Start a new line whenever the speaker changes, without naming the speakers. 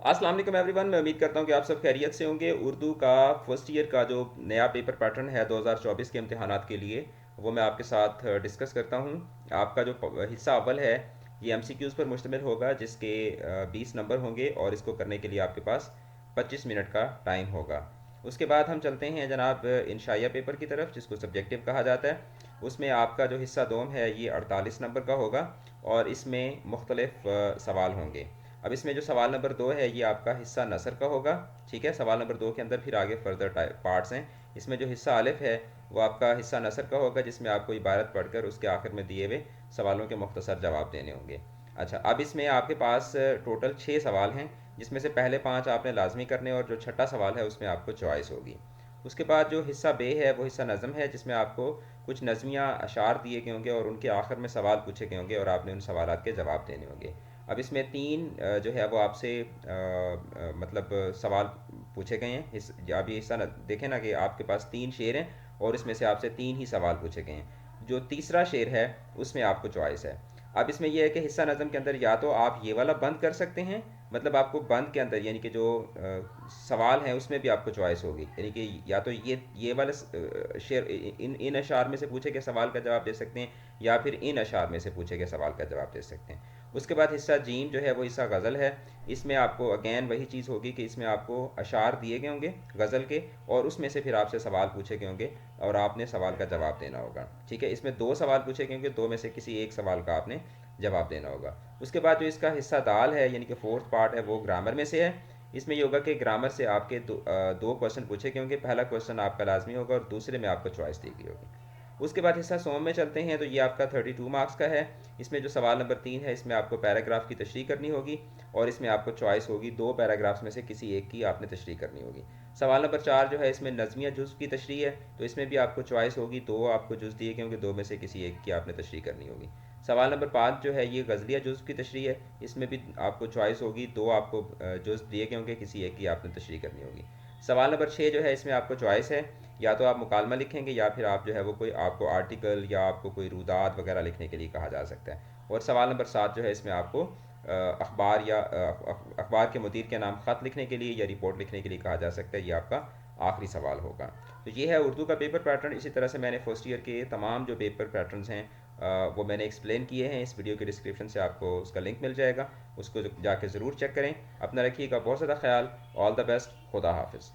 अस्सलाम वालेकुम एवरीवन। मैं उम्मीद करता हूँ कि आप सब खैरियत से होंगे। उर्दू का फर्स्ट ईयर का जो नया पेपर पैटर्न है 2024 के इम्तिहानात के लिए, वो मैं आपके साथ डिस्कस करता हूँ। आपका जो हिस्सा अव्वल है ये एमसीक्यूज़ पर मुश्तमिल होगा, जिसके 20 नंबर होंगे और इसको करने के लिए आपके पास 25 मिनट का टाइम होगा। उसके बाद हम चलते हैं जनाब इंशाइया पेपर की तरफ, जिसको सब्जेक्टिव कहा जाता है। उसमें आपका जो हिस्सा दोम है ये 48 नंबर का होगा और इसमें मुख्तलिफ सवाल होंगे। अब इसमें जो सवाल नंबर 2 है ये आपका हिस्सा नसर का होगा। ठीक है, सवाल नंबर 2 के अंदर फिर आगे फर्दर पार्ट्स हैं। इसमें जो हिस्सा अलिफ है वो आपका हिस्सा नसर का होगा, जिसमें आपको इबारत पढ़कर उसके आखिर में दिए हुए सवालों के मुख्तसर जवाब देने होंगे। अच्छा, अब इसमें आपके पास टोटल 6 सवाल हैं, जिसमें से पहले 5 आपने लाजमी करने और जो छठा सवाल है उसमें आपको चॉइस होगी। उसके बाद जो हिस्सा बे है वो हिस्सा नज़म है, जिसमें आपको कुछ नज़मिया अशार दिए गए होंगे और उनके आखिर में सवाल पूछे गए होंगे और आपने उन सवालात के जवाब देने होंगे। अब इसमें 3 जो है वो आपसे मतलब सवाल पूछे गए हैं। अब ये हिस्सा देखें ना कि आपके पास 3 शेर हैं और इसमें से आपसे 3 ही सवाल पूछे गए हैं। जो तीसरा शेर है उसमें आपको चॉइस है। अब इसमें यह है कि हिस्सा नज़म के अंदर या तो आप ये वाला बंद कर सकते हैं, मतलब आपको बंद के अंदर यानी कि जो सवाल हैं उसमें भी आपको चॉइस होगी, यानी कि या तो ये वाले शेर इन इन अशार में से पूछे गए सवाल का जवाब दे सकते हैं, या फिर इन अशार में से पूछे गए सवाल का जवाब दे सकते हैं। उसके बाद हिस्सा जीम जो है वो हिस्सा गज़ल है। इसमें आपको अगेन वही चीज़ होगी कि इसमें आपको अशार दिए गए होंगे गज़ल के और उसमें से फिर आपसे सवाल पूछे गए होंगे और आपने सवाल का जवाब देना होगा। ठीक है, इसमें 2 सवाल पूछे गए होंगे, 2 में से किसी एक सवाल का आपने जवाब देना होगा। उसके बाद जो इसका हिस्सा दाल है यानी कि फोर्थ पार्ट है वो ग्रामर में से है। इसमें ये होगा कि ग्रामर से आपके दो क्वेश्चन पूछे गए होंगे। पहला क्वेश्चन आपका लाजमी होगा और दूसरे में आपको चॉइस दी गई होगी। उसके बाद हिस्सा सोम में चलते हैं, तो ये आपका 32 मार्क्स का है। इसमें जो सवाल नंबर 3 है इसमें आपको पैराग्राफ की तशरीह करनी होगी और इसमें आपको चॉइस होगी 2 पैराग्राफ्स में से किसी एक की आपने तशरीह करनी होगी। सवाल नंबर 4 जो है इसमें नज़मिया जुज़ की तशरीह है, तो इसमें भी आपको चॉइस होगी, 2 आपको जुज़ दिए गए होंगे, 2 में से किसी एक की आपने तशरीह करनी होगी। सवाल नंबर 5 जो है ये गज़लिया जुज़ की तशरीह है, इसमें भी आपको चॉइस होगी, 2 आपको जुज़ दिए गए होंगे, किसी एक की आपने तशरीह करनी होगी। सवाल नंबर 6 जो है इसमें आपको चॉइस है, या तो आप मुकालमा लिखेंगे या फिर आप जो है वो कोई आपको आर्टिकल या आपको कोई रुदात वगैरह लिखने के लिए कहा जा सकता है। और सवाल नंबर 7 जो है इसमें आपको अखबार या अखबार के मुदीर के नाम ख़त लिखने के लिए या रिपोर्ट लिखने के लिए कहा जा सकता है। ये आपका आखिरी सवाल होगा। तो ये है उर्दू का पेपर पैटर्न। इसी तरह से मैंने फर्स्ट ईयर के तमाम जो पेपर पैटर्न्स हैं वो मैंने एक्सप्लेन किए हैं। इस वीडियो के डिस्क्रिप्शन से आपको उसका लिंक मिल जाएगा, उसको जाके ज़रूर चेक करें। अपना रखिएगा बहुत ज़्यादा ख्याल। All the best. खुदा हाफिज़।